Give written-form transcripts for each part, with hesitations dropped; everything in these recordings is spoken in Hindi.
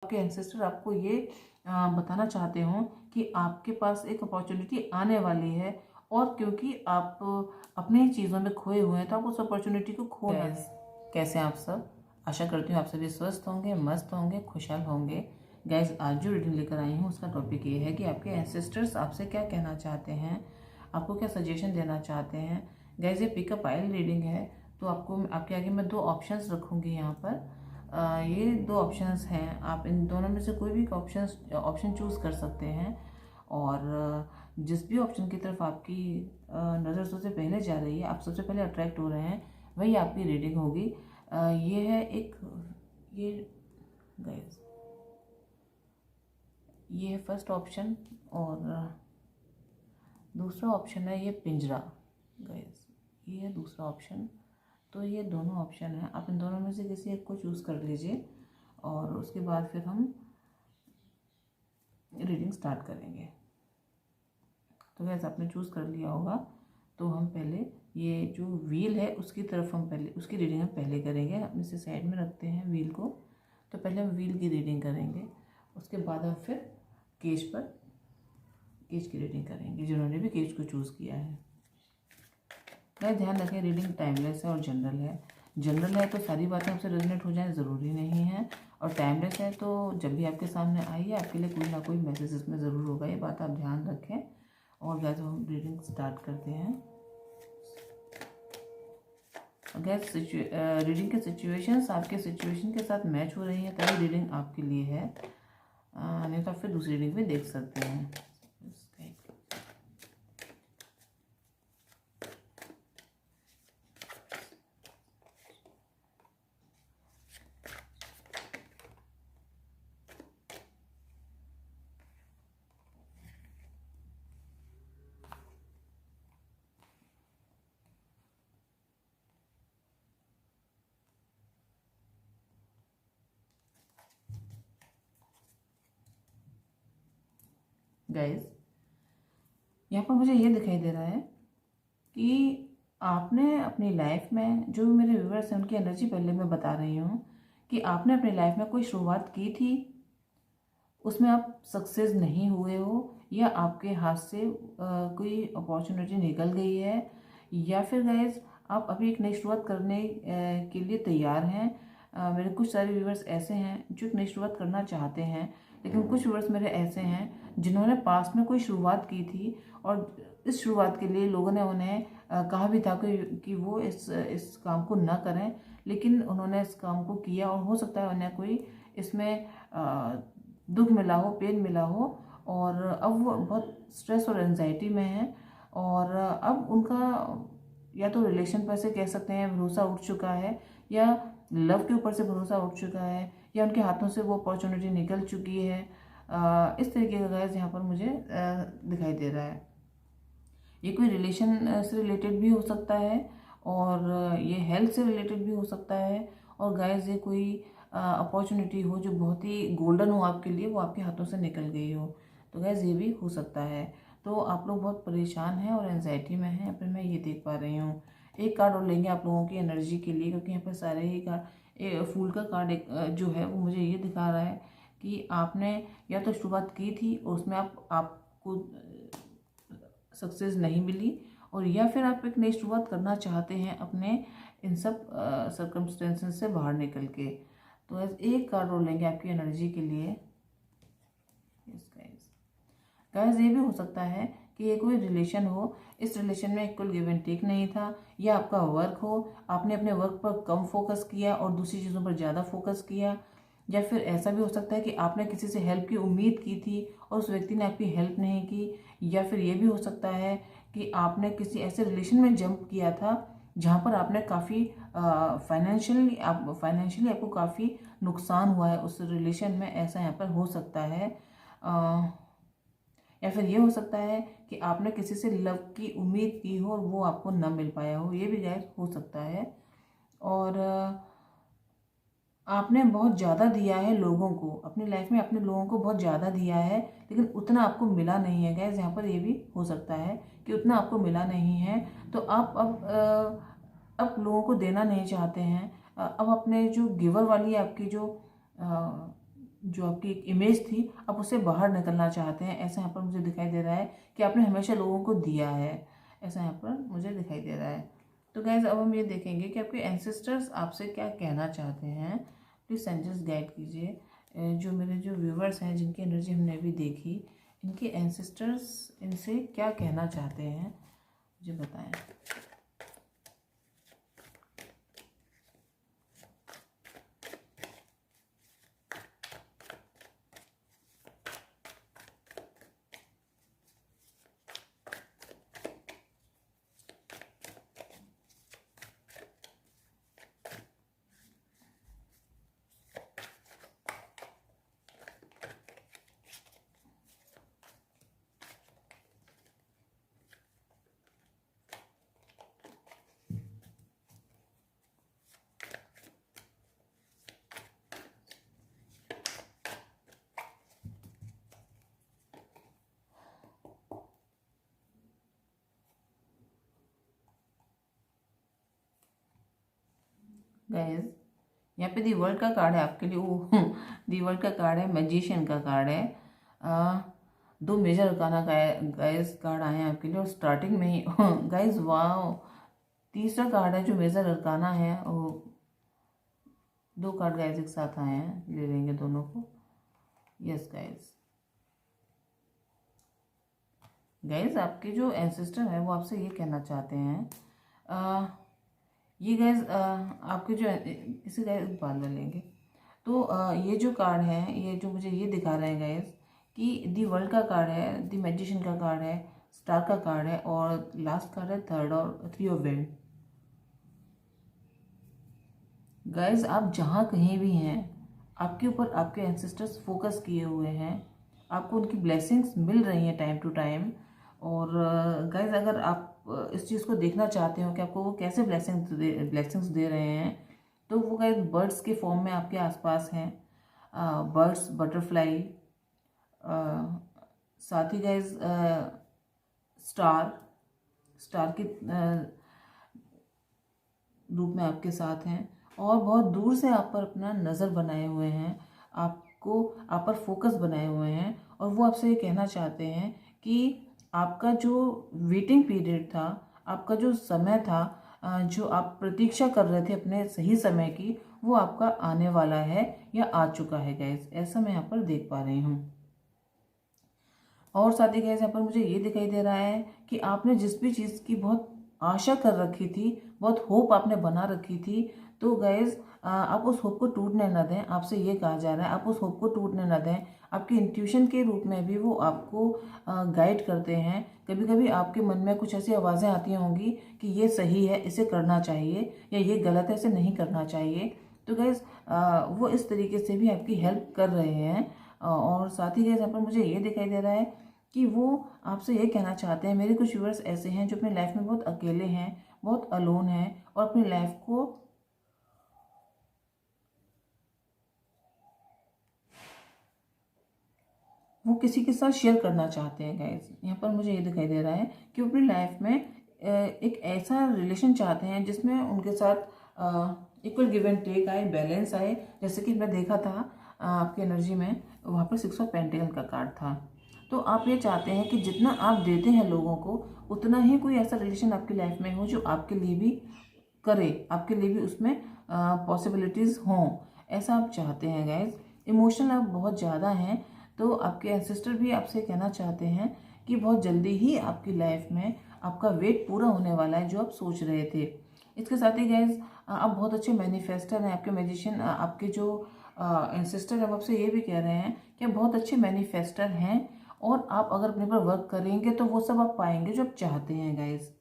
आपके एंसेस्टर आपको ये बताना चाहते हो कि आपके पास एक अपॉर्चुनिटी आने वाली है, और क्योंकि आप अपने ही चीज़ों में खोए हुए हैं तो आप उस अपॉर्चुनिटी को खो ना दें। कैसे हैं आप सब? आशा करती हूँ आप सभी स्वस्थ होंगे, मस्त होंगे, खुशहाल होंगे। गाइज, आज जो रीडिंग लेकर आई हूँ उसका टॉपिक ये है कि आपके एंसेस्टर्स आपसे क्या कहना चाहते हैं, आपको क्या सजेशन देना चाहते हैं। गाइज, ये पिकअप आइल रीडिंग है, तो आपको आपके आगे मैं 2 ऑप्शंस रखूँगी यहाँ पर। ये 2 ऑप्शंस हैं, आप इन दोनों में से कोई भी ऑप्शन चूज़ कर सकते हैं। और जिस भी ऑप्शन की तरफ आपकी नज़र सबसे पहले जा रही है, आप सबसे पहले अट्रैक्ट हो रहे हैं, वही आपकी रीडिंग होगी। ये है ये गाइस, ये है फर्स्ट ऑप्शन, और दूसरा ऑप्शन है ये पिंजरा। गाइस, ये है दूसरा ऑप्शन। तो ये दोनों ऑप्शन है, आप इन दोनों में से किसी एक को चूज़ कर लीजिए और उसके बाद फिर हम रीडिंग स्टार्ट करेंगे। तो गैस, आपने चूज़ कर लिया होगा, तो हम पहले ये जो व्हील है उसकी तरफ हम पहले उसकी रीडिंग हम पहले करेंगे। हम इसे साइड में रखते हैं व्हील को। तो पहले हम व्हील की रीडिंग करेंगे, उसके बाद हम फिर केज की रीडिंग करेंगे, जिन्होंने भी केज को चूज़ किया है। मैं ध्यान रखें, रीडिंग टाइमलेस है और जनरल है तो सारी बातें आपसे रेजोनेट हो जाए ज़रूरी नहीं है, और टाइमलेस है तो जब भी आपके सामने आई है आपके लिए कोई ना कोई मैसेज इसमें ज़रूर होगा, ये बात आप ध्यान रखें। और गैस, हम रीडिंग स्टार्ट करते हैं। गैस, रीडिंग के सिचुएशंस आपके सिचुएशन के साथ मैच हो रही है तभी रीडिंग आपके लिए है, नहीं तो आप फिर दूसरी रीडिंग भी देख सकते हैं। गाइस, यहाँ पर मुझे ये दिखाई दे रहा है कि आपने अपनी लाइफ में, जो मेरे व्यूअर्स हैं उनकी एनर्जी पहले मैं बता रही हूँ, कि आपने अपनी लाइफ में कोई शुरुआत की थी, उसमें आप सक्सेस नहीं हुए हो, या आपके हाथ से कोई अपॉर्चुनिटी निकल गई है, या फिर गाइस आप अभी एक नई शुरुआत करने के लिए तैयार हैं। मेरे कुछ सारे व्यूअर्स ऐसे हैं जो एक नई शुरुआत करना चाहते हैं, लेकिन कुछ व्यूअर्स मेरे ऐसे हैं जिन्होंने पास्ट में कोई शुरुआत की थी, और इस शुरुआत के लिए लोगों ने उन्हें कहा भी था कि वो इस काम को ना करें, लेकिन उन्होंने इस काम को किया, और हो सकता है उन्हें कोई इसमें दुख मिला हो, पेन मिला हो, और अब वो बहुत स्ट्रेस और एंजाइटी में है, और अब उनका या तो रिलेशन पर से कह सकते हैं भरोसा उठ चुका है, या लव के ऊपर से भरोसा उठ चुका है, या उनके हाथों से वो अपॉर्चुनिटी निकल चुकी है। इस तरीके का गाइस यहाँ पर मुझे दिखाई दे रहा है। ये कोई रिलेशन से रिलेटेड भी हो सकता है, और ये हेल्थ से रिलेटेड भी हो सकता है, और गाइस ये कोई अपॉर्चुनिटी हो जो बहुत ही गोल्डन हो आपके लिए, वो आपके हाथों से निकल गई हो, तो गाइस ये भी हो सकता है। तो आप लोग बहुत परेशान हैं और एंजाइटी में हैं, फिर मैं ये देख पा रही हूँ। एक कार्ड और लेंगे आप लोगों की एनर्जी के लिए, क्योंकि यहाँ पर सारे ही कार्ड, फूल का कार्ड जो है वो मुझे ये दिखा रहा है कि आपने या तो शुरुआत की थी और उसमें आपको सक्सेस नहीं मिली, और या फिर आप एक नई शुरुआत करना चाहते हैं अपने इन सब सर्कमस्टेंसेस से बाहर निकल के। तो एक कार्ड और लेंगे आपकी एनर्जी के लिए। गाइस, ये भी हो सकता है कि ये कोई रिलेशन हो, इस रिलेशन में इक्वल गिव एंड टेक नहीं था, या आपका वर्क हो, आपने अपने वर्क पर कम फोकस किया और दूसरी चीज़ों पर ज़्यादा फोकस किया, या फिर ऐसा भी हो सकता है कि आपने किसी से हेल्प की उम्मीद की थी और उस व्यक्ति ने आपकी हेल्प नहीं की, या फिर ये भी हो सकता है कि आपने किसी ऐसे रिलेशन में जंप किया था जहाँ पर आपने काफ़ी फाइनेंशियली आपको काफ़ी नुकसान हुआ है उस रिलेशन में, ऐसा यहाँ पर हो सकता है। या फिर ये हो सकता है कि आपने किसी से लव की उम्मीद की हो और वो आपको न मिल पाया हो, ये भी गाइस हो सकता है। और आपने बहुत ज़्यादा दिया है लोगों को, अपनी लाइफ में अपने लोगों को बहुत ज़्यादा दिया है, लेकिन उतना आपको मिला नहीं है गाइस, यहाँ पर ये भी हो सकता है कि उतना आपको मिला नहीं है, तो आप अब लोगों को देना नहीं चाहते हैं। अब अपने जो गिवर वाली आपकी जो जो आपकी एक इमेज थी आप उससे बाहर निकलना चाहते हैं, ऐसा यहाँ पर मुझे दिखाई दे रहा है कि आपने हमेशा लोगों को दिया है, ऐसा यहाँ पर मुझे दिखाई दे रहा है। तो गाइज अब हम ये देखेंगे कि आपके एंसेस्टर्स आपसे क्या कहना चाहते हैं। प्लीज़ एंजल्स गाइड कीजिए। जो मेरे जो व्यूवर्स हैं जिनकी एनर्जी हमने अभी देखी, इनके एंसेस्टर्स इनसे क्या कहना चाहते हैं मुझे बताएं। गाइज यहाँ पे दी वर्ल्ड का कार्ड है आपके लिए। वो दी वर्ल्ड का कार्ड है, मैजिशियन का कार्ड है। दो मेजर अरकाना का गाइज कार्ड आए हैं आपके लिए और स्टार्टिंग में ही गाइज वाह, तीसरा कार्ड है जो मेजर अरकाना है। वो दो कार्ड गाइज एक साथ आए हैं, ले लेंगे दोनों को। यस गाइज, गाइज आपके जो एंसेस्टर है वो आपसे ये कहना चाहते हैं। ये गैस आपके जो इसे गैस बाद में लेंगे। तो ये जो कार्ड है, ये जो मुझे ये दिखा रहे हैं गैस कि दी वर्ल्ड का कार्ड है, दी मैजिशियन का कार्ड है, स्टार का कार्ड है और लास्ट कार्ड है थर्ड और थ्री ऑफ वेंड। गैस आप जहाँ कहीं भी हैं आपके ऊपर आपके एंसेस्टर्स फोकस किए हुए हैं, आपको उनकी ब्लेसिंग्स मिल रही हैं टाइम टू टाइम। और गाइज अगर आप इस चीज़ को देखना चाहते हो कि आपको वो कैसे ब्लेसिंग्स दे रहे हैं, तो वो गाइज बर्ड्स के फॉर्म में आपके आसपास हैं। बर्ड्स, बटरफ्लाई, साथ ही गाइज स्टार स्टार के रूप में आपके साथ हैं और बहुत दूर से आप पर अपना नज़र बनाए हुए हैं, आपको आप पर फोकस बनाए हुए हैं। और वो आपसे ये कहना चाहते हैं कि आपका जो वेटिंग पीरियड था, आपका जो समय था, जो आप प्रतीक्षा कर रहे थे अपने सही समय की, वो आपका आने वाला है या आ चुका है गाइस, ऐसा मैं यहाँ पर देख पा रही हूँ। और साथ ही गाइस यहाँ पर मुझे ये दिखाई दे रहा है कि आपने जिस भी चीज़ की बहुत आशा कर रखी थी, बहुत होप आपने बना रखी थी, तो गाइस आप उस होप को टूटने न दें। आपसे ये कहा जा रहा है आप उस होप को टूटने न दें। आपके इंट्यूशन के रूप में भी वो आपको गाइड करते हैं। कभी कभी आपके मन में कुछ ऐसी आवाज़ें आती होंगी कि ये सही है, इसे करना चाहिए, या ये गलत है, इसे नहीं करना चाहिए। तो गाइस वो इस तरीके से भी आपकी हेल्प कर रहे हैं। और साथ ही गाइस यहाँ पर मुझे ये दिखाई दे रहा है कि वो आपसे ये कहना चाहते हैं, मेरे कुछ व्यूअर्स ऐसे हैं जो अपनी लाइफ में बहुत अकेले हैं, बहुत अलोन हैं और अपनी लाइफ को वो किसी के साथ शेयर करना चाहते हैं गाइस। यहाँ पर मुझे ये दिखाई दे रहा है कि वो अपनी लाइफ में एक ऐसा रिलेशन चाहते हैं जिसमें उनके साथ इक्वल गिव एंड टेक आए, बैलेंस आए। जैसे कि मैं देखा था आपकी एनर्जी में, वहाँ पर 6 ऑफ पेंटिकल का कार्ड था। तो आप ये चाहते हैं कि जितना आप देते हैं लोगों को, उतना ही कोई ऐसा रिलेशन आपकी लाइफ में हो जो आपके लिए भी करे, आपके लिए भी उसमें पॉसिबिलिटीज़ हों, ऐसा आप चाहते हैं गाइज। इमोशनल आप बहुत ज़्यादा हैं, तो आपके एंसेस्टर भी आपसे कहना चाहते हैं कि बहुत जल्दी ही आपकी लाइफ में आपका वेट पूरा होने वाला है जो आप सोच रहे थे। इसके साथ ही गाइज आप बहुत अच्छे मैनिफेस्टर हैं। आपके मैजिशियन, आपके जो एंसेस्टर है, वो आपसे ये भी कह रहे हैं कि आप बहुत अच्छे मैनिफेस्टर हैं और आप अगर अपने पर वर्क करेंगे तो वो सब आप पाएंगे जो आप चाहते हैं गाइज।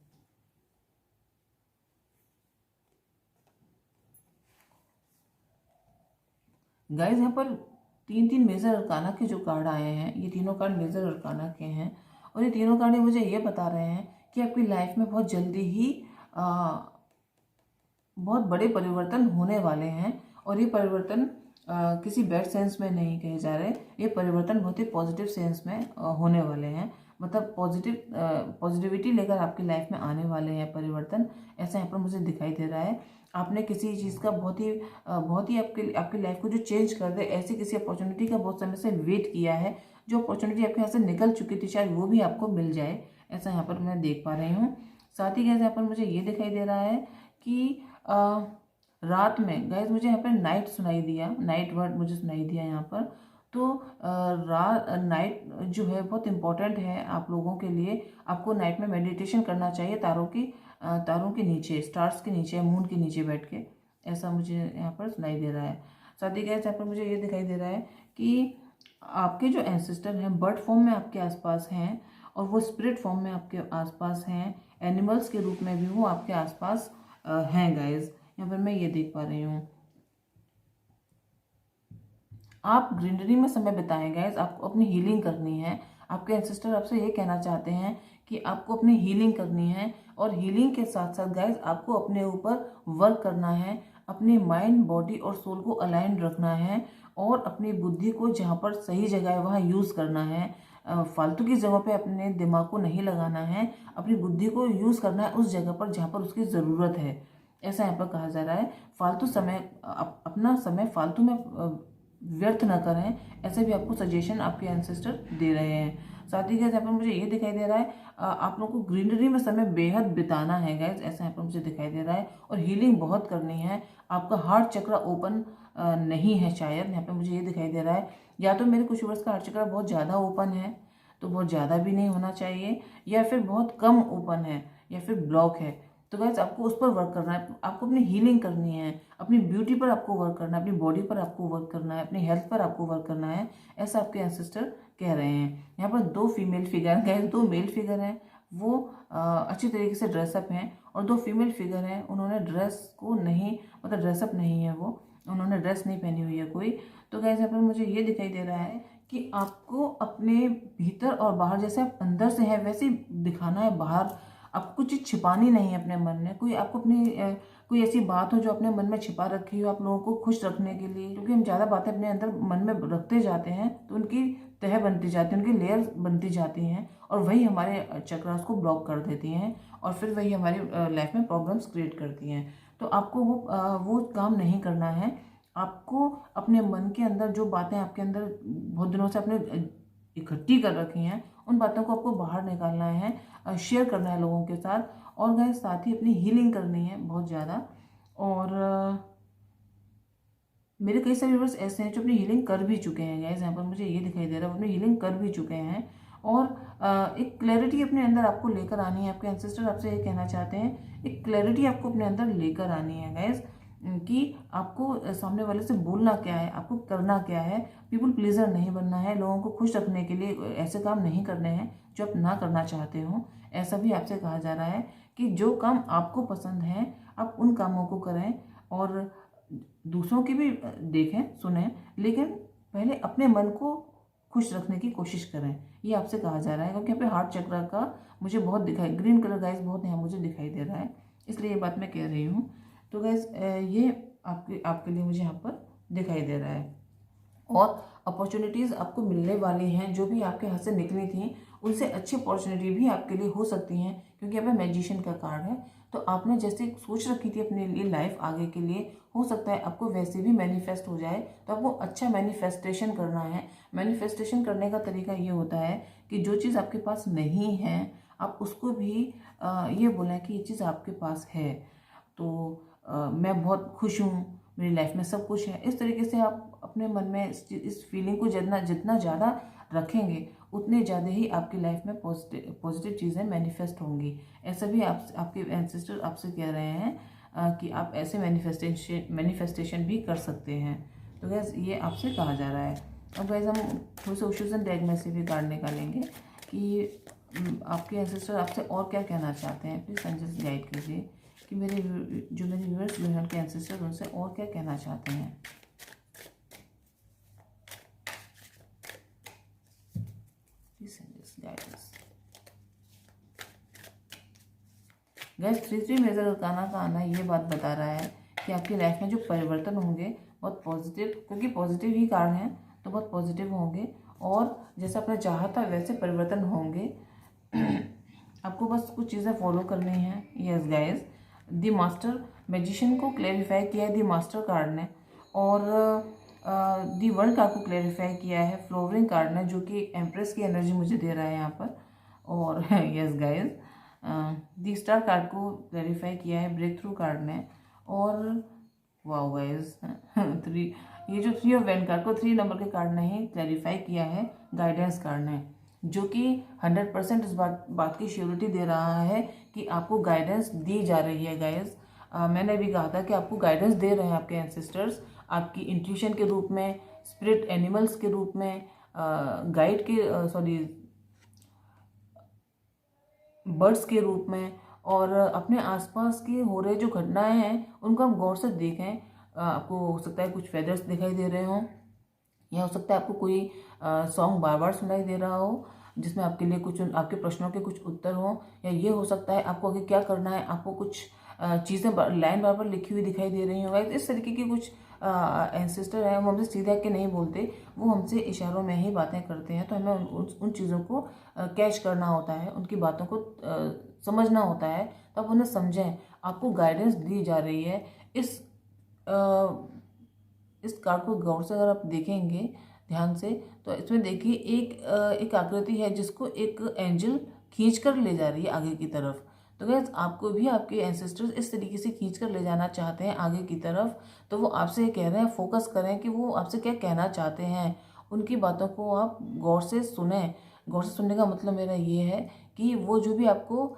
गाइज यहाँ पर तीन मेजर अरकाना के जो कार्ड आए हैं, ये तीनों कार्ड मेजर अरकाना के हैं और ये तीनों कार्ड मुझे ये बता रहे हैं कि आपकी लाइफ में बहुत जल्दी ही बहुत बड़े परिवर्तन होने वाले हैं। और ये परिवर्तन किसी बैड सेंस में नहीं कहे जा रहे, ये परिवर्तन बहुत ही पॉजिटिव सेंस में होने वाले हैं। मतलब पॉजिटिविटी लेकर आपकी लाइफ में आने वाले हैं परिवर्तन, ऐसा यहाँ पर मुझे दिखाई दे रहा है। आपने किसी चीज़ का बहुत ही आपकी लाइफ को जो चेंज कर दे, ऐसी किसी अपॉर्चुनिटी का बहुत समय से वेट किया है, जो अपॉर्चुनिटी आपके यहाँ से निकल चुकी थी, शायद वो भी आपको मिल जाए, ऐसा यहाँ पर मैं देख पा रही हूँ। साथ ही गैस यहाँ पर मुझे ये दिखाई दे रहा है कि रात में गैस मुझे यहाँ पर नाइट सुनाई दिया, नाइट वर्ड मुझे सुनाई दिया यहाँ पर। तो रात नाइट जो है बहुत इम्पॉर्टेंट है आप लोगों के लिए। आपको नाइट में मेडिटेशन करना चाहिए तारों के नीचे, स्टार्स के नीचे, मून के नीचे बैठ के, ऐसा मुझे यहाँ पर सुनाई दे रहा है। साथ ही गैस यहाँ पर मुझे ये दिखाई दे रहा है कि आपके जो एंसेस्टर हैं बर्ड फॉर्म में आपके आसपास हैं, और वो स्पिरिट फॉर्म में आपके आसपास हैं, एनिमल्स के रूप में भी वो आपके आसपास हैं गाइज। यहाँ पर मैं ये देख पा रही हूँ। आप ग्रीनरी में समय बिताएं गाइज, आपको अपनी हीलिंग करनी है। आपके एंसेस्टर आपसे ये कहना चाहते हैं कि आपको अपनी हीलिंग करनी है, और हीलिंग के साथ साथ गाइज आपको अपने ऊपर वर्क करना है, अपनी माइंड, बॉडी और सोल को अलाइन रखना है, और अपनी बुद्धि को जहाँ पर सही जगह है वहाँ यूज़ करना है। फालतू की जगह पे अपने दिमाग को नहीं लगाना है, अपनी बुद्धि को यूज़ करना है उस जगह पर जहाँ पर उसकी ज़रूरत है, ऐसा यहाँ पर कहा जा रहा है। फालतू समय अपना समय फालतू में व्यर्थ न करें, ऐसे भी आपको सजेशन आपके एंसेस्टर दे रहे हैं। साथ ही गैस यहाँ पर मुझे ये दिखाई दे रहा है आप लोगों को ग्रीनरी में समय बेहद बिताना है गैस, ऐसा यहाँ पर मुझे दिखाई दे रहा है, और हीलिंग बहुत करनी है। आपका हार्ट चक्र ओपन नहीं है शायद, यहाँ पे मुझे ये दिखाई दे रहा है। या तो मेरे कुछ वर्ष का हार्ट चक्र बहुत ज़्यादा ओपन है, तो बहुत ज़्यादा भी नहीं होना चाहिए, या फिर बहुत कम ओपन है, या फिर ब्लॉक है। तो गाइज आपको उस पर वर्क करना है, आपको अपनी हीलिंग करनी है, अपनी ब्यूटी पर आपको वर्क करना है, अपनी बॉडी पर आपको वर्क करना है, अपनी हेल्थ पर आपको वर्क करना है, ऐसा आपके एंसेस्टर कह रहे हैं। यहाँ पर 2 फीमेल फिगर हैं, 2 मेल फिगर हैं, वो अच्छी तरीके से ड्रेसअप हैं, और 2 फीमेल फिगर हैं, उन्होंने ड्रेस को नहीं, मतलब ड्रेसअप नहीं है, वो उन्होंने ड्रेस नहीं पहनी हुई है कोई। तो गाइज यहाँ पर मुझे ये दिखाई दे रहा है कि आपको अपने भीतर और बाहर, जैसे आप अंदर से हैं वैसे दिखाना है बाहर। आपको कुछ चीज़ छिपानी नहीं है अपने मन में, कोई आपको अपनी कोई ऐसी बात हो जो अपने मन में छिपा रखी हो आप लोगों को खुश रखने के लिए, क्योंकि हम ज़्यादा बातें अपने अंदर मन में रखते जाते हैं तो उनकी तह बनती जाती है, उनकी लेयर बनती जाती हैं, और वही हमारे चक्रास को ब्लॉक कर देती हैं, और फिर वही हमारी लाइफ में प्रॉब्लम्स क्रिएट करती हैं। तो आपको वो काम नहीं करना है। आपको अपने मन के अंदर जो बातें आपके अंदर बहुत दिनों से आपने इकट्ठी कर रखी हैं, उन बातों को आपको बाहर निकालना है, शेयर करना है लोगों के साथ, और गाइस साथ ही अपनी हीलिंग करनी है बहुत ज़्यादा। और मेरे कई सारे व्यूअर्स ऐसे हैं जो अपनी हीलिंग कर भी चुके हैं गाइस, यहाँ पर मुझे ये दिखाई दे रहा है वो अपनी हीलिंग कर भी चुके हैं, और एक क्लैरिटी अपने अंदर आपको लेकर आनी है। आपके एंसेस्टर आपसे ये कहना चाहते हैं, एक क्लैरिटी आपको अपने अंदर लेकर आनी है गाइस, कि आपको सामने वाले से बोलना क्या है, आपको करना क्या है। पीपल प्लीजर नहीं बनना है, लोगों को खुश रखने के लिए ऐसे काम नहीं करने हैं जो आप ना करना चाहते हो। ऐसा भी आपसे कहा जा रहा है कि जो काम आपको पसंद है आप उन कामों को करें, और दूसरों की भी देखें सुनें, लेकिन पहले अपने मन को खुश रखने की कोशिश करें, ये आपसे कहा जा रहा है। क्योंकि यहाँ पे हार्ट चक्र का मुझे बहुत दिखाई, ग्रीन कलर गाइस बहुत यहाँ मुझे दिखाई दे रहा है, इसलिए ये बात मैं कह रही हूँ। तो गाइस ये आपके लिए मुझे यहाँ पर दिखाई दे रहा है, और अपॉर्चुनिटीज़ आपको मिलने वाली हैं, जो भी आपके हाथ से निकली थी उनसे अच्छी अपॉर्चुनिटी भी आपके लिए हो सकती हैं, क्योंकि यहाँ पे मैजिशियन का कार्ड है। तो आपने जैसे सोच रखी थी अपने लिए लाइफ आगे के लिए, हो सकता है आपको वैसे भी मैनिफेस्ट हो जाए। तो आपको अच्छा मैनिफेस्टेशन करना है। मैनिफेस्टेशन करने का तरीका ये होता है कि जो चीज़ आपके पास नहीं है आप उसको भी ये बोलें कि ये चीज़ आपके पास है, तो मैं बहुत खुश हूँ, मेरी लाइफ में सब कुछ है। इस तरीके से आप अपने मन में इस फीलिंग को जितना ज़्यादा रखेंगे उतने ज़्यादा ही आपकी लाइफ में पॉजिटिव चीज़ें मैनिफेस्ट होंगी। ऐसा भी आपके एंसेस्टर आपसे कह रहे हैं कि आप ऐसे मैनिफेस्टेशन भी कर सकते हैं। तो गैस ये आपसे कहा जा रहा है। अब गैस हम थोड़े से ओशोजन टैग में से भी कार्ड निकालेंगे कि आपके एंसेस्टर आपसे और क्या कहना चाहते हैं। प्लीज़ संजय गाइड कीजिए कि मेरे व्यूअर्स जो हैं उनके एंसेस्टर उनसे और क्या कहना चाहते हैं। गैस 3 मेजर अरकाना का आना ये बात बता रहा है कि आपकी लाइफ में जो परिवर्तन होंगे बहुत पॉजिटिव, क्योंकि पॉजिटिव ही कार्ड हैं तो बहुत पॉजिटिव होंगे, और जैसा आपने चाहा था वैसे परिवर्तन होंगे। आपको बस कुछ चीज़ें फॉलो करनी हैं। Yes guys, the master magician को क्लैरिफाई किया है दी मास्टर कार्ड ने, और दी वर्ल्ड कार्ड को क्लैरिफाई किया है फ्लोवरिंग कार्ड ने, जो कि एम्प्रेस की एनर्जी मुझे दे रहा है यहाँ पर। और यस गाइस, दी स्टार कार्ड को क्लैरिफाई किया है ब्रेक थ्रू कार्ड ने। और वाओ गाइस, ये जो 3 ऑफ वैंड कार्ड को 3 नंबर के कार्ड ने ही क्लैरिफाई किया है गाइडेंस कार्ड ने, जो कि 100% इस बात की श्योरिटी दे रहा है कि आपको गाइडेंस दी जा रही है गाइस। मैंने भी कहा था कि आपको गाइडेंस दे रहे हैं आपके एंसेस्टर्स, आपकी इंट्यूशन के रूप में, स्पिरिट एनिमल्स के रूप में, गाइड के बर्ड्स के रूप में, और अपने आसपास की हो रहे जो घटनाएं हैं उनको आप गौर से देखें। आपको हो सकता है कुछ फेदर्स दिखाई दे रहे हों, या हो सकता है आपको कोई सॉन्ग बार बार सुनाई दे रहा हो जिसमें आपके लिए कुछ आपके प्रश्नों के कुछ उत्तर हों, या ये हो सकता है आपको आगे क्या करना है, आपको कुछ चीज़ें लाइन बार बार लिखी हुई दिखाई दे रही होंगी। इस तरीके की कुछ एंसेस्टर हैं, वो हमसे सीधे आके नहीं बोलते, वो हमसे इशारों में ही बातें करते हैं। तो हमें उन चीज़ों को कैच करना होता है, उनकी बातों को समझना होता है, तो आप उन्हें समझें। आपको गाइडेंस दी जा रही है। इस कार्ड को गौर से अगर आप देखेंगे ध्यान से, तो इसमें देखिए एक आकृति है जिसको एक एंजल खींच कर ले जा रही है आगे की तरफ। तो गैस, आपको भी आपके एंसेस्टर्स इस तरीके से खींच कर ले जाना चाहते हैं आगे की तरफ। तो वो आपसे ये कह रहे हैं, फोकस करें कि वो आपसे क्या कहना चाहते हैं। उनकी बातों को आप गौर से सुने। गौर से सुनने का मतलब मेरा ये है कि वो जो भी आपको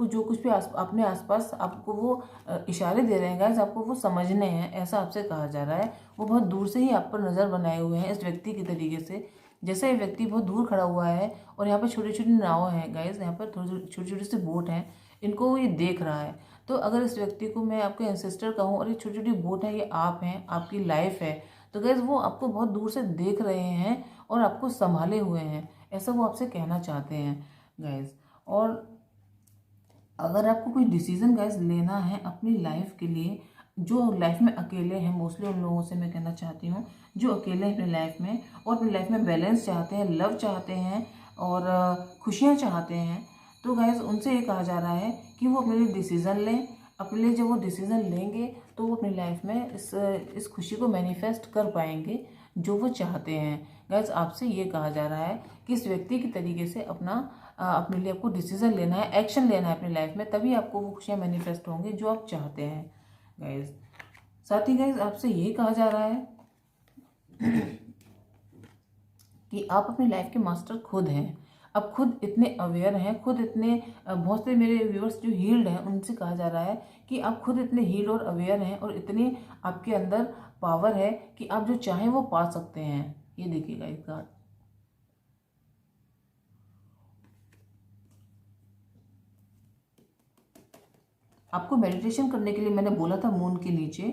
जो कुछ भी अपने आसपास आपको वो इशारे दे रहे हैं गाइस, आपको वो समझने हैं, ऐसा आपसे कहा जा रहा है। वो बहुत दूर से ही आप पर नज़र बनाए हुए हैं इस व्यक्ति की तरीके से। जैसे ये व्यक्ति बहुत दूर खड़ा हुआ है और यहाँ पर छोटी छोटी नाव हैं गाइस, यहाँ पर छोटी छोटी सी बोट हैं, इनको वो ये देख रहा है। तो अगर इस व्यक्ति को मैं आपके एंसेस्टर कहूँ और ये छोटी छोटी बोट है, ये आप हैं, आपकी लाइफ है, तो गाइस वो आपको बहुत दूर से देख रहे हैं और आपको संभाले हुए हैं, ऐसा वो आपसे कहना चाहते हैं गाइस। और अगर आपको कोई डिसीजन गाइस लेना है अपनी लाइफ के लिए, जो लाइफ में अकेले हैं, मोस्टली उन लोगों से मैं कहना चाहती हूँ जो अकेले हैं अपनी लाइफ में और अपनी लाइफ में बैलेंस चाहते हैं, लव चाहते हैं और खुशियाँ चाहते हैं, तो गाइस उनसे ये कहा जा रहा है कि वो अपने लिए डिसीज़न लें। अपने लिए जब वो डिसीज़न लेंगे तो वो अपनी लाइफ में इस खुशी को मैनिफेस्ट कर पाएंगे जो वो चाहते हैं। गाइस, आपसे ये कहा जा रहा है कि इस व्यक्ति के तरीके से अपने लिए आपको डिसीजन लेना है, एक्शन लेना है अपनी लाइफ में, तभी आपको वो खुशियाँ मैनिफेस्ट होंगी जो आप चाहते हैं गाइस। साथ ही गाइस, आपसे ये कहा जा रहा है कि आप अपनी लाइफ के मास्टर खुद हैं। अब खुद इतने अवेयर हैं, खुद इतने बहुत से मेरे व्यूअर्स जो हील्ड हैं उनसे कहा जा रहा है कि आप खुद इतने हील्ड और अवेयर हैं और इतनी आपके अंदर पावर है कि आप जो चाहें वो पा सकते हैं। ये देखिएगा इस कार्ड, आपको मेडिटेशन करने के लिए मैंने बोला था मून के नीचे,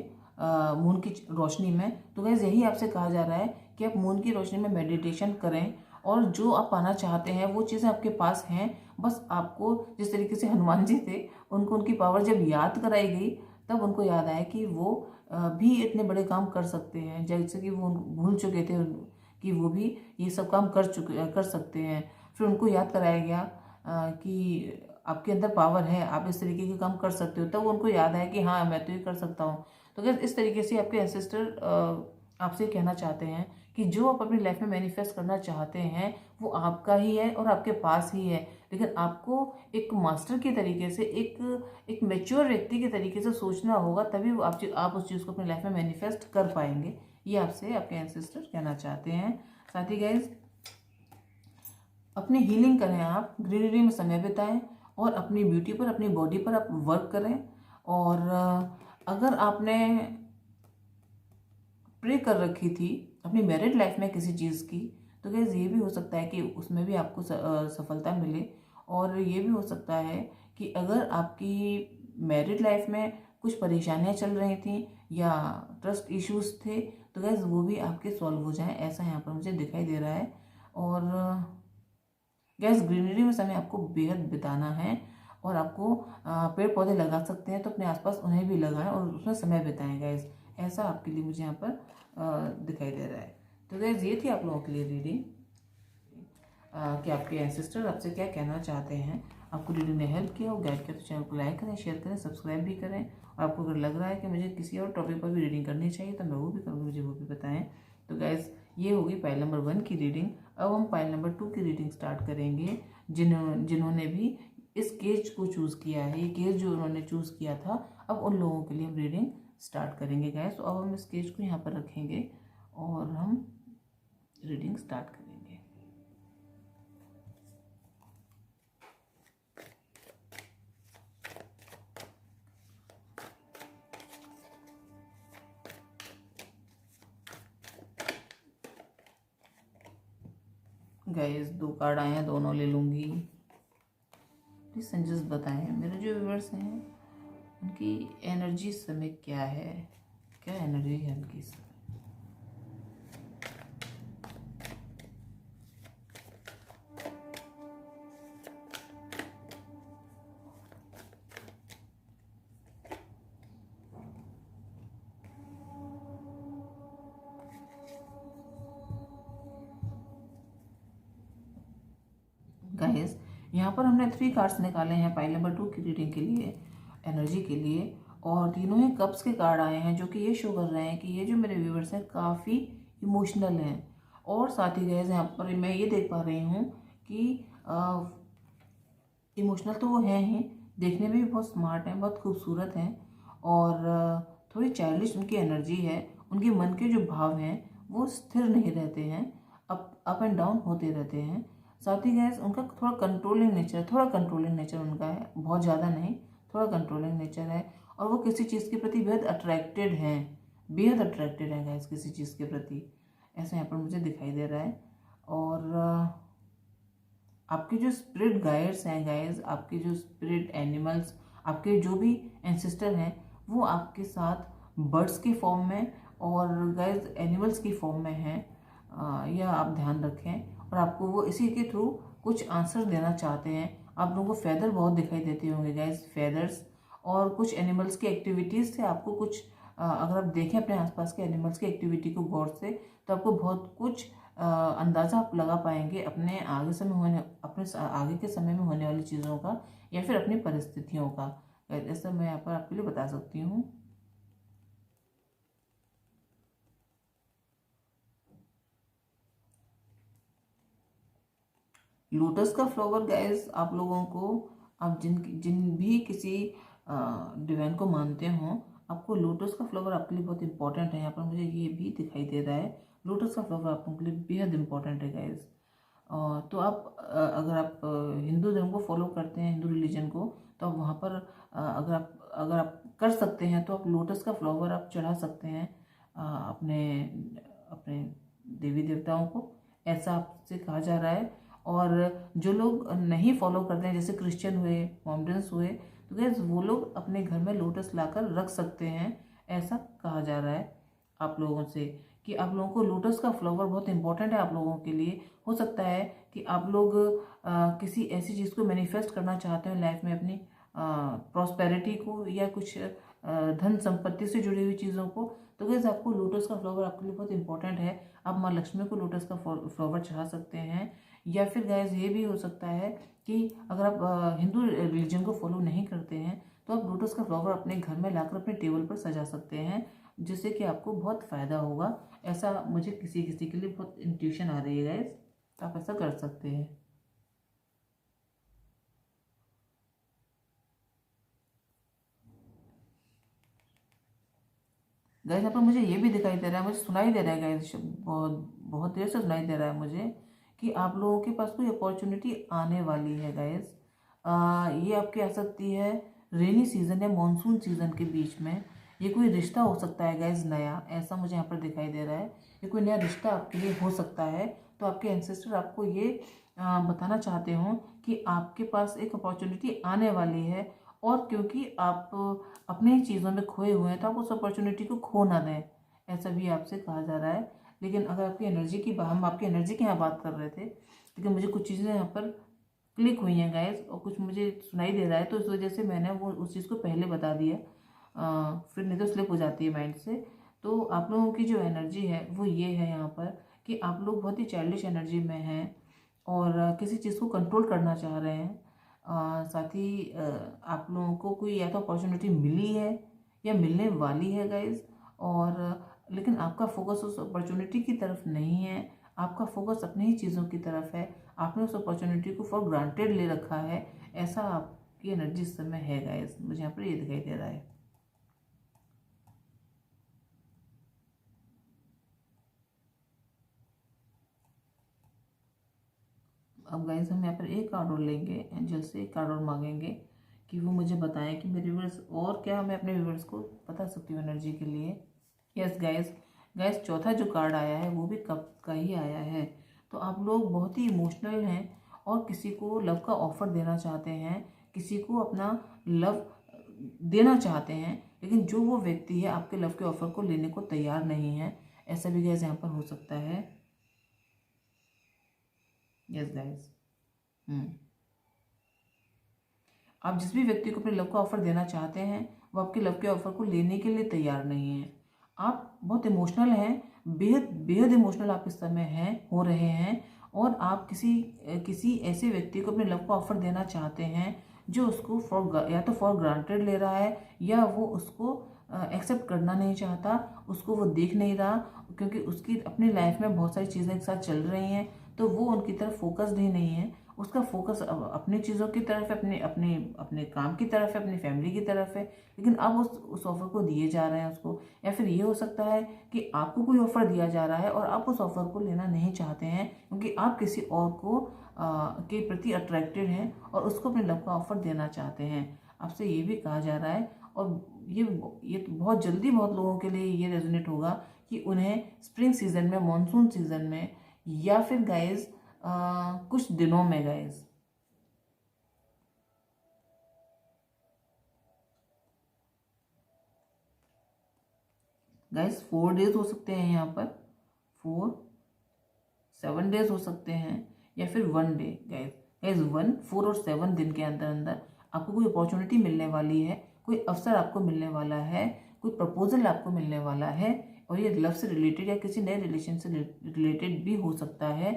मून की रोशनी में। तो गाइस, यही आपसे कहा जा रहा है कि आप मून की रोशनी में मेडिटेशन करें और जो आप पाना चाहते हैं वो चीज़ें आपके पास हैं। बस आपको जिस तरीके से हनुमान जी थे, उनको उनकी पावर जब याद कराई गई तब उनको याद आया कि वो भी इतने बड़े काम कर सकते हैं, जैसे कि वो भूल चुके थे कि वो भी ये सब काम कर सकते हैं। फिर उनको याद कराया गया कि आपके अंदर पावर है, आप इस तरीके के काम कर सकते हो। तब उनको याद आया कि हाँ, मैं तो ये कर सकता हूँ। तो अगर इस तरीके से आपके एंसेस्टर आपसे कहना चाहते हैं कि जो आप अपनी लाइफ में मैनिफेस्ट करना चाहते हैं वो आपका ही है और आपके पास ही है, लेकिन आपको एक मास्टर के तरीके से, एक मैच्योर व्यक्ति के तरीके से सोचना होगा, तभी वो आप उस चीज़ को अपनी लाइफ में मैनिफेस्ट कर पाएंगे। ये आपसे आपके एंसेस्टर कहना चाहते हैं। साथ ही गाइज, अपनी हीलिंग करें, आप ग्रीनरी में समय बिताएं और अपनी ब्यूटी पर, अपनी बॉडी पर आप वर्क करें। और अगर आपने प्रे कर रखी थी अपनी मैरिड लाइफ में किसी चीज़ की, तो गाइस ये भी हो सकता है कि उसमें भी आपको सफलता मिले। और ये भी हो सकता है कि अगर आपकी मैरिड लाइफ में कुछ परेशानियां चल रही थी या ट्रस्ट इश्यूज थे, तो गाइस वो भी आपके सॉल्व हो जाएं, ऐसा यहाँ पर मुझे दिखाई दे रहा है। और गैस, ग्रीनरी में समय आपको बेहद बिताना है और आपको पेड़ पौधे लगा सकते हैं तो अपने आसपास उन्हें भी लगाएं और उसमें समय बिताएं गैस, ऐसा आपके लिए मुझे यहाँ पर दिखाई दे रहा है। तो गैस, ये थी आप लोगों के लिए रीडिंग कि आपके एंसेस्टर आपसे क्या कहना चाहते हैं। आपको रीडिंग ने हेल्प किया हो, गाइड किया, तो चैनल को लाइक करें, शेयर करें, सब्सक्राइब भी करें। और आपको अगर लग रहा है कि मुझे किसी और टॉपिक पर भी रीडिंग करनी चाहिए तो मैं वो भी करूँगी, मुझे वो भी बताएं। तो गाइस ये होगी पाइल नंबर 1 की रीडिंग। अब हम पाइल नंबर 2 की रीडिंग स्टार्ट करेंगे। जिन्होंने भी इस केज को चूज़ किया है, ये केज जो उन्होंने चूज़ किया था, अब उन लोगों के लिए हम रीडिंग स्टार्ट करेंगे गाइस। तो अब हम इस केज को यहाँ पर रखेंगे और हम रीडिंग स्टार्ट करेंगे। गाइस 2 कार्ड आए हैं, दोनों ले लूँगी। प्लीज सजेस्ट बताएं मेरे जो व्यूअर्स हैं उनकी एनर्जी इस समय क्या है, क्या एनर्जी है उनकी इस समय। गाइस यहाँ पर हमने 3 कार्ड्स निकाले हैं पाइल नंबर 2 की रीडिंग के लिए, एनर्जी के लिए, और तीनों ही कप्स के कार्ड आए हैं, जो कि ये शो कर रहे हैं कि ये जो मेरे व्यूवर्स हैं काफ़ी इमोशनल हैं। और साथ ही गाइस यहाँ पर मैं ये देख पा रही हूँ कि इमोशनल तो वो हैं ही, देखने में भी बहुत स्मार्ट हैं, बहुत खूबसूरत हैं, और थोड़ी चाइल्डिश उनकी एनर्जी है। उनके मन के जो भाव हैं वो स्थिर नहीं रहते हैं, अप एंड डाउन होते रहते हैं। साथ ही गैस उनका थोड़ा कंट्रोलिंग नेचर, थोड़ा कंट्रोलिंग नेचर उनका है, बहुत ज़्यादा नहीं, थोड़ा कंट्रोलिंग नेचर है। और वो किसी चीज़ के प्रति बेहद अट्रैक्टेड हैं, बेहद अट्रैक्टेड हैं गैस किसी चीज़ के प्रति, ऐसा यहाँ पर मुझे दिखाई दे रहा है। और आपके जो स्पिरिट गाइड्स हैं गाइस, आपके जो स्पिरिट एनिमल्स, आपके जो भी एंसेस्टर हैं, वो आपके साथ बर्ड्स की फॉर्म में और गाइस एनिमल्स की फॉर्म में हैं, यह आप ध्यान रखें। और आपको वो इसी के थ्रू कुछ आंसर देना चाहते हैं। आप लोगों को फेदर बहुत दिखाई देते होंगे गाइस, फेदर्स, और कुछ एनिमल्स की एक्टिविटीज़ से आपको कुछ अगर आप देखें अपने आसपास के एनिमल्स की एक्टिविटी को गौर से, तो आपको बहुत कुछ अंदाज़ा आप लगा पाएंगे अपने आगे के समय में होने वाली चीज़ों का, या फिर अपनी परिस्थितियों का। ऐसा मैं यहाँ पर आपके लिए बता सकती हूँ। लोटस का फ्लावर गाइस, आप लोगों को, आप जिन भी किसी डिवाइन को मानते हो, आपको लोटस का फ्लावर आपके लिए बहुत इंपॉर्टेंट है। यहाँ पर मुझे ये भी दिखाई दे रहा है, लोटस का फ्लावर आप लोगों के लिए बेहद इंपॉर्टेंट है गाइस। तो आप अगर आप हिंदू धर्म को फॉलो करते हैं, हिंदू रिलीजन को, तो आप वहाँ पर अगर आप कर सकते हैं तो आप लोटस का फ्लावर आप चढ़ा सकते हैं अपने अपने देवी देवताओं को, ऐसा आपसे कहा जा रहा है। और जो लोग नहीं फॉलो करते हैं, जैसे क्रिश्चियन हुए, मोमडन्स हुए, तो गैस वो लोग अपने घर में लोटस लाकर रख सकते हैं, ऐसा कहा जा रहा है आप लोगों से, कि आप लोगों को लोटस का फ्लावर बहुत इंपॉर्टेंट है आप लोगों के लिए। हो सकता है कि आप लोग किसी ऐसी चीज़ को मैनिफेस्ट करना चाहते हो लाइफ में, अपनी प्रॉस्पेरिटी को, या कुछ धन संपत्ति से जुड़ी हुई चीज़ों को, तो गैस आपको लोटस का फ्लावर आपके लिए बहुत इंपॉर्टेंट है। आप माँ लक्ष्मी को लोटस का फ्लावर चढ़ा सकते हैं। या फिर गैस ये भी हो सकता है कि अगर आप हिंदू रिलीजन को फॉलो नहीं करते हैं, तो आप लोटस का फ्लावर अपने घर में लाकर अपने टेबल पर सजा सकते हैं, जिससे कि आपको बहुत फ़ायदा होगा। ऐसा मुझे किसी किसी के लिए बहुत इंट्यूशन आ रही है गाइस, तो आप ऐसा कर सकते हैं। गाइस यहाँ पर मुझे ये भी दिखाई दे रहा है, मुझे सुनाई दे रहा है गाइस, बहुत बहुत देर से सुनाई दे रहा है मुझे, कि आप लोगों के पास कोई अपॉर्चुनिटी आने वाली है गाइस। ये आपकी आ सकती है रेनी सीजन या मॉनसून सीजन के बीच में। ये कोई रिश्ता हो सकता है गाइस नया, ऐसा मुझे यहाँ पर दिखाई दे रहा है। ये कोई नया रिश्ता आपके लिए हो सकता है। तो आपके एंसेस्टर आपको ये बताना चाहते हो कि आपके पास एक अपॉर्चुनिटी आने वाली है, और क्योंकि आप अपने ही चीज़ों में खोए हुए हैं, तो आप उस अपॉर्चुनिटी को खो ना दें, ऐसा भी आपसे कहा जा रहा है। लेकिन अगर आपकी एनर्जी की हम आपकी एनर्जी की यहाँ बात कर रहे थे, लेकिन मुझे कुछ चीज़ें यहाँ पर क्लिक हुई हैं गाइस, और कुछ मुझे सुनाई दे रहा है, तो इस वजह से मैंने वो उस चीज़ को पहले बता दिया, फिर नहीं तो स्लिप हो जाती है माइंड से। तो आप लोगों की जो एनर्जी है वो ये है यहाँ पर, कि आप लोग बहुत ही चाइल्डिश एनर्जी में हैं और किसी चीज़ को कंट्रोल करना चाह रहे हैं। साथ ही आप लोगों को कोई या तो अपॉर्चुनिटी मिली है या मिलने वाली है गाइज, और लेकिन आपका फोकस उस अपॉर्चुनिटी की तरफ नहीं है, आपका फोकस अपनी ही चीज़ों की तरफ है, आपने उस अपॉर्चुनिटी को फॉर ग्रांटेड ले रखा है। ऐसा आपकी एनर्जी इस समय है गाइज, मुझे यहाँ पर ये दिखाई दे रहा है। अब गाइज हम यहाँ पर एक कार्ड और लेंगे, एंजल से एक कार्ड और मांगेंगे कि वो मुझे बताएं कि मेरे व्यूअर्स और क्या मैं अपने व्यूअर्स को बता सकती हूँ एनर्जी के लिए। यस गाइज, गाइज चौथा जो कार्ड आया है वो भी कप का ही आया है। तो आप लोग बहुत ही इमोशनल हैं और किसी को लव का ऑफर देना चाहते हैं, किसी को अपना लव देना चाहते हैं, लेकिन जो वो व्यक्ति है आपके लव के ऑफर को लेने को तैयार नहीं है। ऐसा भी गाइज यहाँ पर हो सकता है। यस गाइज, आप जिस भी व्यक्ति को अपने लव का ऑफर देना चाहते हैं वो आपके लव के ऑफर को लेने के लिए तैयार नहीं है। आप बहुत इमोशनल हैं, बेहद बेहद इमोशनल आप इस समय हैं, हो रहे हैं, और आप किसी ऐसे व्यक्ति को अपने लव का ऑफर देना चाहते हैं जो उसको या तो फॉर ग्रांटेड ले रहा है या वो उसको एक्सेप्ट करना नहीं चाहता, उसको वो देख नहीं रहा, क्योंकि उसकी अपनी लाइफ में बहुत सारी चीज़ें एक साथ चल रही हैं, तो वो उनकी तरफ फोकस्ड ही नहीं है। उसका फोकस अपनी चीज़ों की तरफ है, अपने अपने अपने काम की तरफ है, अपनी फैमिली की तरफ है, लेकिन अब उस ऑफ़र को दिए जा रहे हैं उसको। या फिर ये हो सकता है कि आपको कोई ऑफ़र दिया जा रहा है और आप उस ऑफ़र को लेना नहीं चाहते हैं क्योंकि आप किसी और को के प्रति अट्रैक्टेड हैं और उसको अपने लव का ऑफ़र देना चाहते हैं। आपसे ये भी कहा जा रहा है, और ये तो बहुत जल्दी बहुत लोगों के लिए ये रेजोनेट होगा कि उन्हें स्प्रिंग सीजन में, मानसून सीजन में, या फिर गाइज कुछ दिनों में गाइज 4 डेज हो सकते हैं यहाँ पर, 7 डेज हो सकते हैं, या फिर 1 डे। गाइज 1, 4 और 7 दिन के अंदर अंदर आपको कोई अपॉर्चुनिटी मिलने वाली है, कोई अवसर आपको मिलने वाला है, कोई प्रपोजल आपको मिलने वाला है, और ये लव से रिलेटेड या किसी नए रिलेशन से रिलेटेड भी हो सकता है।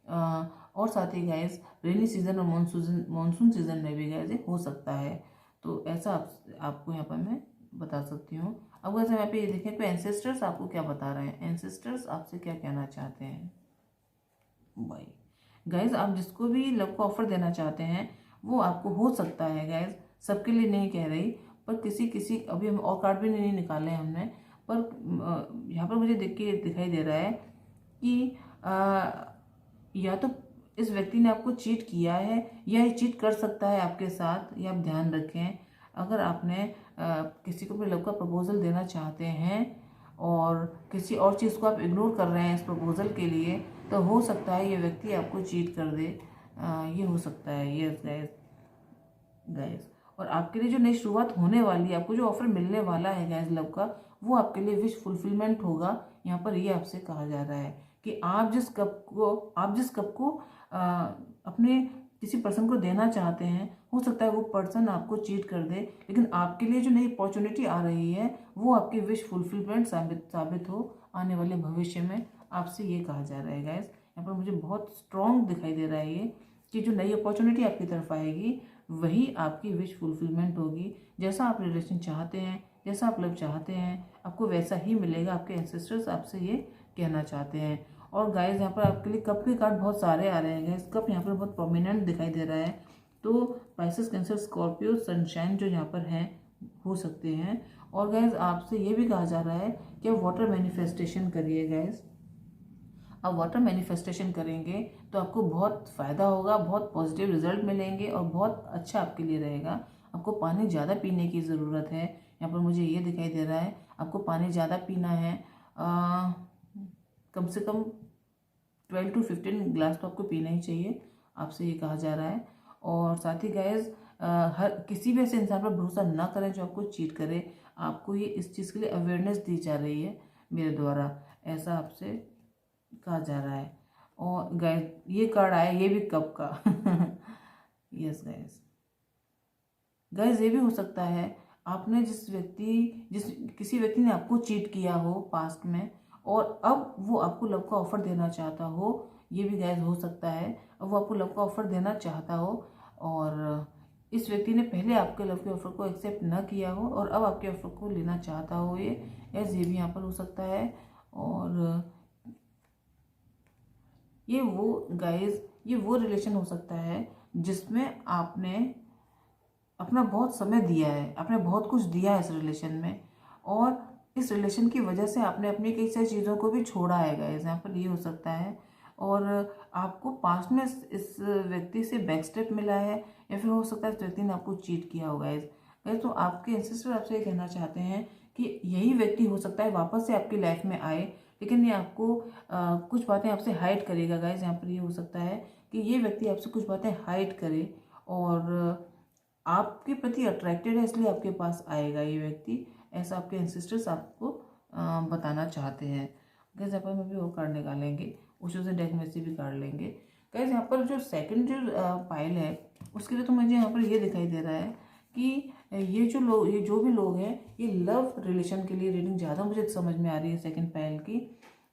और साथ ही गाइज रेनी सीजन और मानसून सीजन में भी गाइज हो सकता है। तो ऐसा आपको यहाँ पर मैं बता सकती हूँ। अब वैसे यहाँ पे ये देखें तो एंसेस्टर्स आपको क्या बता रहे हैं, एंसेस्टर्स आपसे क्या कहना चाहते हैं। भाई गाइज आप जिसको भी लव का ऑफर देना चाहते हैं वो आपको हो सकता है गाइज, सबके लिए नहीं कह रही, पर किसी अभी हम और कार्ड भी नहीं निकाले हमने, पर यहाँ पर मुझे दिखाई दे रहा है कि या तो इस व्यक्ति ने आपको चीट किया है या ये चीट कर सकता है आपके साथ, ये आप ध्यान रखें। अगर आपने किसी को भी लव का प्रपोजल देना चाहते हैं और किसी और चीज़ को आप इग्नोर कर रहे हैं इस प्रपोजल के लिए, तो हो सकता है ये व्यक्ति आपको चीट कर दे। ये हो सकता है। ये गाइस और आपके लिए जो नई शुरुआत होने वाली है, आपको जो ऑफर मिलने वाला है गाइस लव का, वो आपके लिए विश फुलफिलमेंट होगा। यहाँ पर ये आपसे कहा जा रहा है कि आप जिस कप को अपने किसी पर्सन को देना चाहते हैं, हो सकता है वो पर्सन आपको चीट कर दे, लेकिन आपके लिए जो नई अपॉर्चुनिटी आ रही है वो आपकी विश फुलफिलमेंट साबित हो आने वाले भविष्य में। आपसे ये कहा जा रहा है गाइस, यहाँ पर मुझे बहुत स्ट्रॉन्ग दिखाई दे रहा है ये कि जो नई अपॉर्चुनिटी आपकी तरफ आएगी वही आपकी विश फुलफिलमेंट होगी। जैसा आप रिलेशन चाहते हैं, जैसा आप लव चाहते हैं, आपको वैसा ही मिलेगा। आपके एंसेस्टर्स आपसे ये कहना चाहते हैं। और गाइस यहाँ पर आपके लिए कप के कार्ड बहुत सारे आ रहे हैं गाइस, कप यहाँ पर बहुत प्रोमिनेंट दिखाई दे रहा है। तो पाइसेस, कैंसर, स्कॉर्पियो, सनशाइन जो यहाँ पर हैं हो सकते हैं। और गाइस आपसे ये भी कहा जा रहा है कि आप वाटर मैनिफेस्टेशन करिए गाइस। आप वाटर मैनिफेस्टेशन करेंगे तो आपको बहुत फ़ायदा होगा, बहुत पॉजिटिव रिजल्ट मिलेंगे और बहुत अच्छा आपके लिए रहेगा। आपको पानी ज़्यादा पीने की ज़रूरत है। यहाँ पर मुझे ये दिखाई दे रहा है आपको पानी ज़्यादा पीना है, कम से कम 12 to 15 ग्लास तो आपको पीना ही चाहिए, आपसे ये कहा जा रहा है। और साथ ही गाइस हर किसी भी ऐसे इंसान पर भरोसा ना करें जो आपको चीट करे। आपको ये इस चीज़ के लिए अवेयरनेस दी जा रही है मेरे द्वारा, ऐसा आपसे कहा जा रहा है। और गाइस ये कार्ड आया, ये भी कप का यस गाइस ये भी हो सकता है आपने किसी व्यक्ति ने आपको चीट किया हो पास्ट में और अब वो आपको लव का ऑफर देना चाहता हो। ये भी गाइस हो सकता है अब वो आपको लव का ऑफर देना चाहता हो। और इस व्यक्ति ने पहले आपके लव के ऑफर को एक्सेप्ट ना किया हो और अब आपके ऑफर को लेना चाहता हो, ये भी यहाँ पर हो सकता है। और ये वो रिलेशन हो सकता है जिसमें आपने अपना बहुत समय दिया है, आपने बहुत कुछ दिया है इस रिलेशन में, और इस रिलेशन की वजह से आपने अपनी कई सारी चीज़ों को भी छोड़ा है गाइस, यहाँ पर ये हो सकता है। और आपको पास्ट में इस व्यक्ति से बैक स्टेप मिला है, या फिर हो सकता है इस व्यक्ति ने आपको चीट किया होगा गाइस। तो आपके एंसेस्टर आपसे ये कहना चाहते हैं कि यही व्यक्ति हो सकता है वापस से आपकी लाइफ में आए, लेकिन ये आपको कुछ बातें आपसे हाइड करेगा गाइस। यहाँ पर ये हो सकता है कि ये व्यक्ति आपसे कुछ बातें हाइड करे और आपके प्रति अट्रैक्टेड है, इसलिए आपके पास आएगा ये व्यक्ति, ऐसा आपके एंसेस्टर्स आपको बताना चाहते हैं। गाइस यहाँ पर हम भी वो कार्ड निकालेंगे, उसी से डेक में से भी कार्ड लेंगे। गाइस यहाँ पर जो सेकंड जो पाइल है उसके लिए तो मुझे यहाँ पर ये दिखाई दे रहा है कि ये जो भी लोग हैं ये लव रिलेशन के लिए रीडिंग ज़्यादा मुझे समझ में आ रही है सेकंड पाइल की।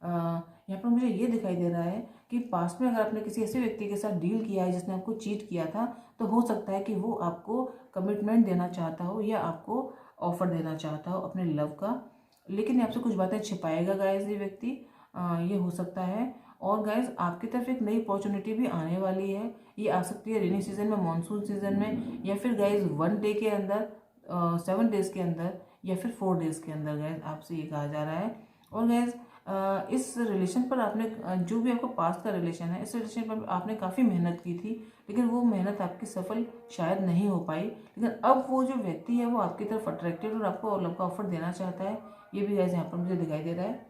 यहाँ पर मुझे ये दिखाई दे रहा है कि पास्ट में अगर आपने किसी ऐसे व्यक्ति के साथ डील किया है जिसने आपको चीट किया था, तो हो सकता है कि वो आपको कमिटमेंट देना चाहता हो या आपको ऑफर देना चाहता हो अपने लव का, लेकिन आपसे कुछ बातें छिपाएगा गाइस ये व्यक्ति, ये हो सकता है। और गाइस आपकी तरफ एक नई अपॉर्चुनिटी भी आने वाली है, ये आ सकती है रेनी सीजन में, मानसून सीजन में, या फिर गाइस 1 डे के अंदर, 7 डेज के अंदर, या फिर 4 डेज के अंदर गाइस आपसे ये कहा जा रहा है। और गाइस इस रिलेशन पर आपने जो भी आपका पास्ट का रिलेशन है, इस रिलेशन पर आपने काफ़ी मेहनत की थी, लेकिन वो मेहनत आपकी सफल शायद नहीं हो पाई, लेकिन अब वो जो व्यक्ति है वो आपकी तरफ अट्रैक्टेड और आपको लव का ऑफर देना चाहता है, ये भी गाइस यहाँ पर मुझे दिखाई दे रहा है।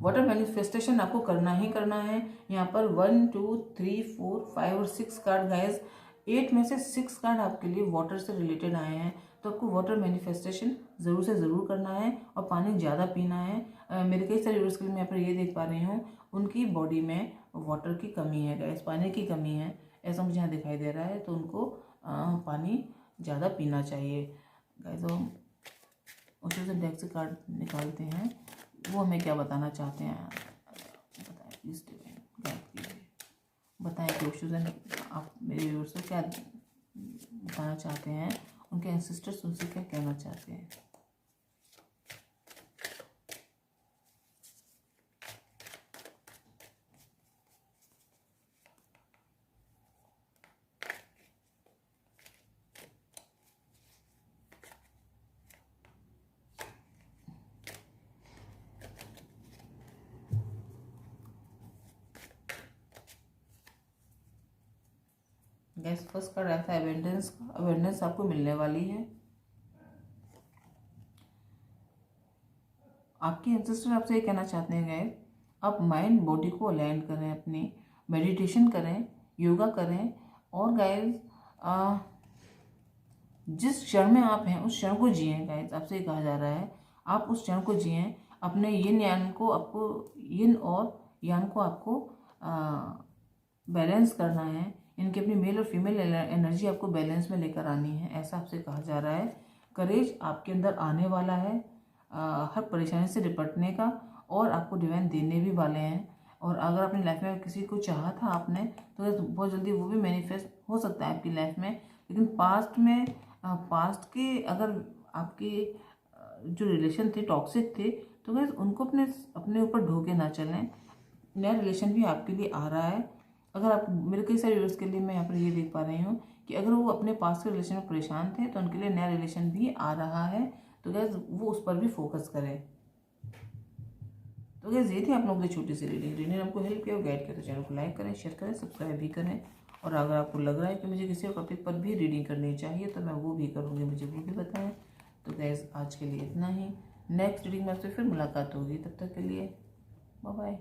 वाटर मैनिफेस्टेशन आपको करना ही करना है। यहाँ पर 1 2 3 4 5 और 6 कार्ड गाइस, 8 में से 6 कार्ड आपके लिए वाटर से रिलेटेड आए हैं, तो आपको वाटर मैनिफेस्टेशन ज़रूर से ज़रूर करना है और पानी ज़्यादा पीना है। मेरे कई सारे व्यूअर्स के लिए मैं यहाँ पर ये देख पा रही हूँ उनकी बॉडी में वाटर की कमी है गाइस, पानी की कमी है, ऐसा मुझे यहाँ दिखाई दे रहा है, तो उनको पानी ज़्यादा पीना चाहिए गाइस। उसी से डेक से कार्ड निकालते हैं, वो हमें क्या बताना चाहते हैं, बताएं प्लीज़, गाइड कीजिए, बताएं कि ओशोजन आप मेरे व्यूअर्स को क्या बताना चाहते हैं, उनके एंसेस्टर्स उनसे क्या कहना चाहते हैं। गैस फर्स्ट कार्ड आया था अबेंडेंस का, अबेंडेंस आपको मिलने वाली है। आपके एंसेस्टर आपसे ये कहना चाहते हैं गैस, आप माइंड बॉडी को अलाइन करें, अपनी मेडिटेशन करें, योगा करें, और गैस जिस क्षण में आप हैं उस क्षण को जिए गाइस, आपसे कहा जा रहा है आप उस क्षण को जिए, अपने यिन और यान को आपको बैलेंस करना है, इनकी अपनी मेल और फीमेल एनर्जी आपको बैलेंस में लेकर आनी है, ऐसा आपसे कहा जा रहा है। करेज आपके अंदर आने वाला है हर परेशानी से निपटने का, और आपको डिवाइन देने भी वाले हैं। और अगर अपनी लाइफ में किसी को चाहा था आपने, तो बहुत जल्दी वो भी मैनिफेस्ट हो सकता है आपकी लाइफ में। लेकिन पास्ट के अगर आपके जो रिलेशन थे टॉक्सिक थे, तो गाइस उनको अपने ऊपर ढोके ना चलें, नया रिलेशन भी आपके लिए आ रहा है। अगर आप मेरे कई सारे व्यूअर्स के लिए मैं यहाँ पर ये देख पा रही हूँ कि अगर वो अपने पास्ट के रिलेशन में परेशान थे, तो उनके लिए नया रिलेशन भी आ रहा है, तो गाइस वो उस पर भी फोकस करें। तो गाइस ये थी आप लोगों की छोटी सी रीडिंग आपको हेल्प किया और गाइड किया, तो चैनल को लाइक करें, शेयर करें, सब्सक्राइब भी करें। और अगर आपको लग रहा है कि मुझे किसी और टॉपिक पर भी रीडिंग करनी चाहिए, तो मैं वो भी करूँगी, मुझे वो भी बताएं। तो गाइस आज के लिए इतना ही, नेक्स्ट रीडिंग में आपसे फिर मुलाकात होगी, तब तक के लिए बाय बाय।